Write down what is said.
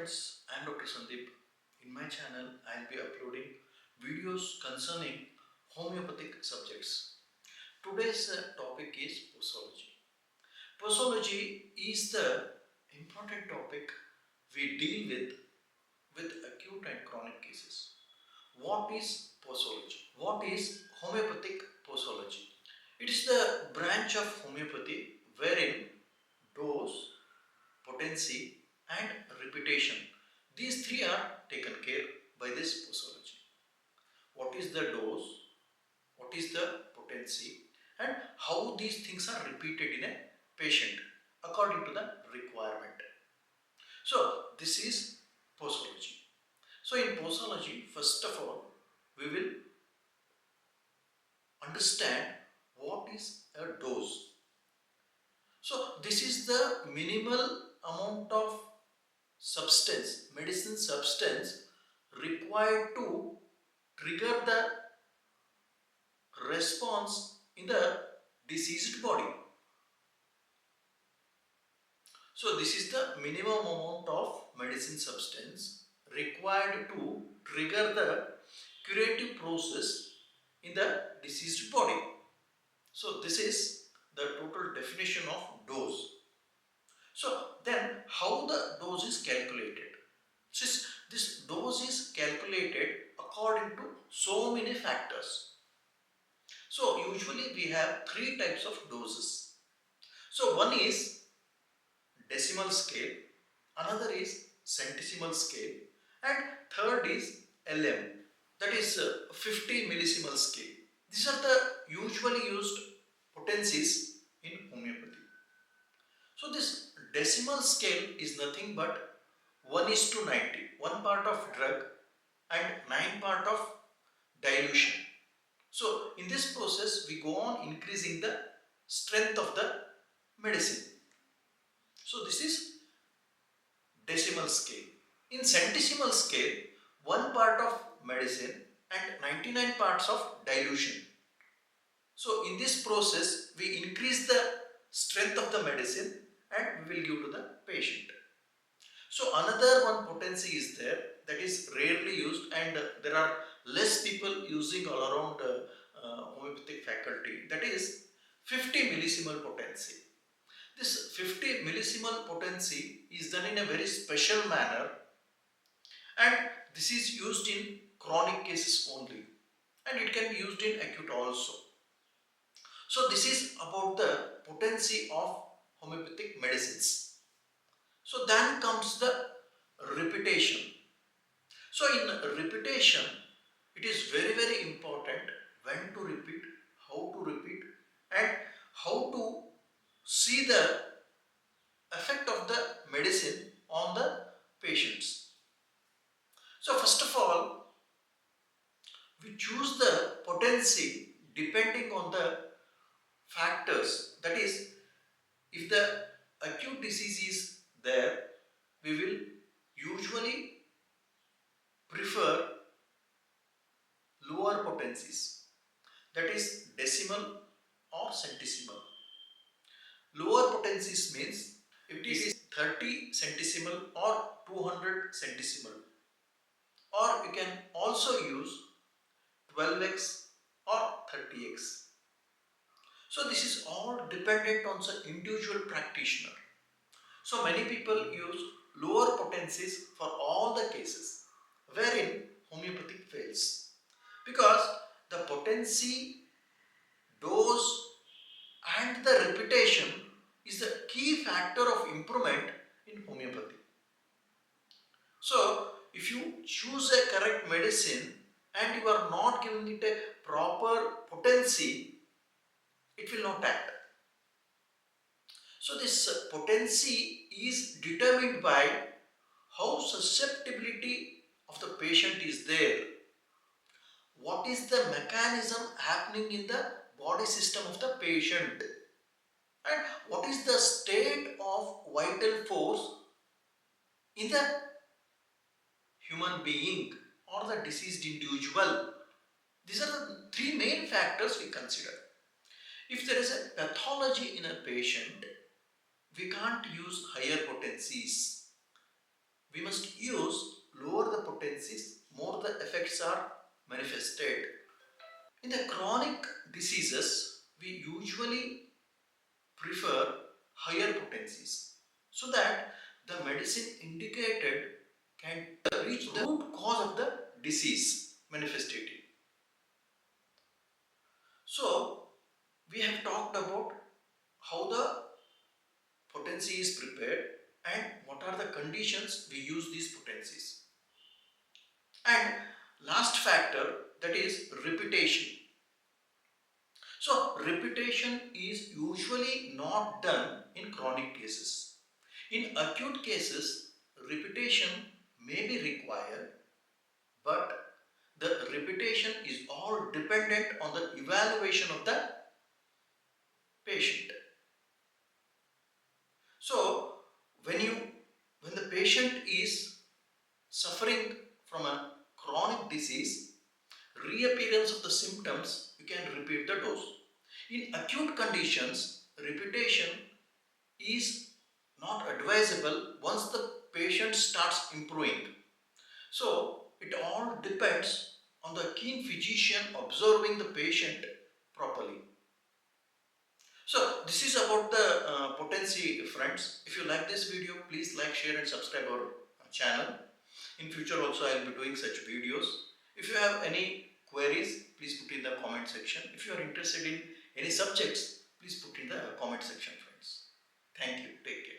friends, I am Dr. Sandip. In my channel, I will be uploading videos concerning homeopathic subjects. Today's topic is posology. Posology is the important topic we deal with acute and chronic cases. What is posology? What is homeopathic posology? It is the branch of homeopathy wherein dose, potency and repetition, these three are taken care by this posology. What is the dose, what is the potency, and how these things are repeated in a patient according to the requirement. So this is posology. So in posology, first of all, we will understand what is a dose. So this is the minimal amount of substance, medicine substance required to trigger the response in the diseased body. So this is the minimum amount of medicine substance required to trigger the curative process in the diseased body. So this is the total definition of dose. So then how the dose is calculated? This dose is calculated according to so many factors. So usually we have three types of doses. So one is decimal scale, another is centesimal scale, and third is LM, that is 50 millisimal scale. These are the usually used potencies in homeopathy. So this decimal scale is nothing but 1:90, 1 part of drug and 9 part of dilution. So in this process we go on increasing the strength of the medicine. So this is decimal scale. In centesimal scale, 1 part of medicine and 99 parts of dilution. So in this process we increase the strength of the medicine and we will give to the patient. So another one potency is there that is rarely used, and there are less people using all around homeopathic faculty, that is 50 millisimal potency. This 50 millisimal potency is done in a very special manner, and this is used in chronic cases only, and it can be used in acute also. So this is about the potency of homeopathic medicines. So then comes the repetition. So in repetition, it is very important when to repeat, how to repeat, and how to see the effect of the medicine on the patients. So first of all, we choose the potency depending on the factors. That is, if the acute disease is there, we will usually prefer lower potencies, that is decimal or centesimal. Lower potencies means if it is 30 centesimal or 200 centesimal, or you can also use 12x or 30x. So this is all dependent on the individual practitioner. So many people use lower potencies for all the cases wherein homeopathic fails, because the potency, dose and the repetition is the key factor of improvement in homeopathy. So if you choose a correct medicine and you are not giving it a proper potency, it will not act. So this potency is determined by how susceptibility of the patient is there. What is the mechanism happening in the body system of the patient, and what is the state of vital force in the human being or the diseased individual. These are the three main factors we consider. If there is a pathology in a patient, we can't use higher potencies. We must must use lower the potencies, more the effects are manifested. In the chronic diseases, we usually prefer higher potencies so that the medicine indicated can reach the root cause of the disease manifestation. So, we have talked about how the potency is prepared and what are the conditions we use these potencies. And last factor, that is repetition. So repetition is usually not done in chronic cases. In acute cases, repetition may be required, but the repetition is all dependent on the evaluation of the patient. So when the patient is suffering from a chronic disease, reappearance of the symptoms, you can repeat the dose. In acute conditions, repetition is not advisable once the patient starts improving. So it all depends on the keen physician observing the patient properly. So this is about the potency, friends. If you like this video, please like, share and subscribe our channel. In future also I will be doing such videos. If you have any queries, please put in the comment section. If you are interested in any subjects, please put in the comment section, friends. Thank you. Take care.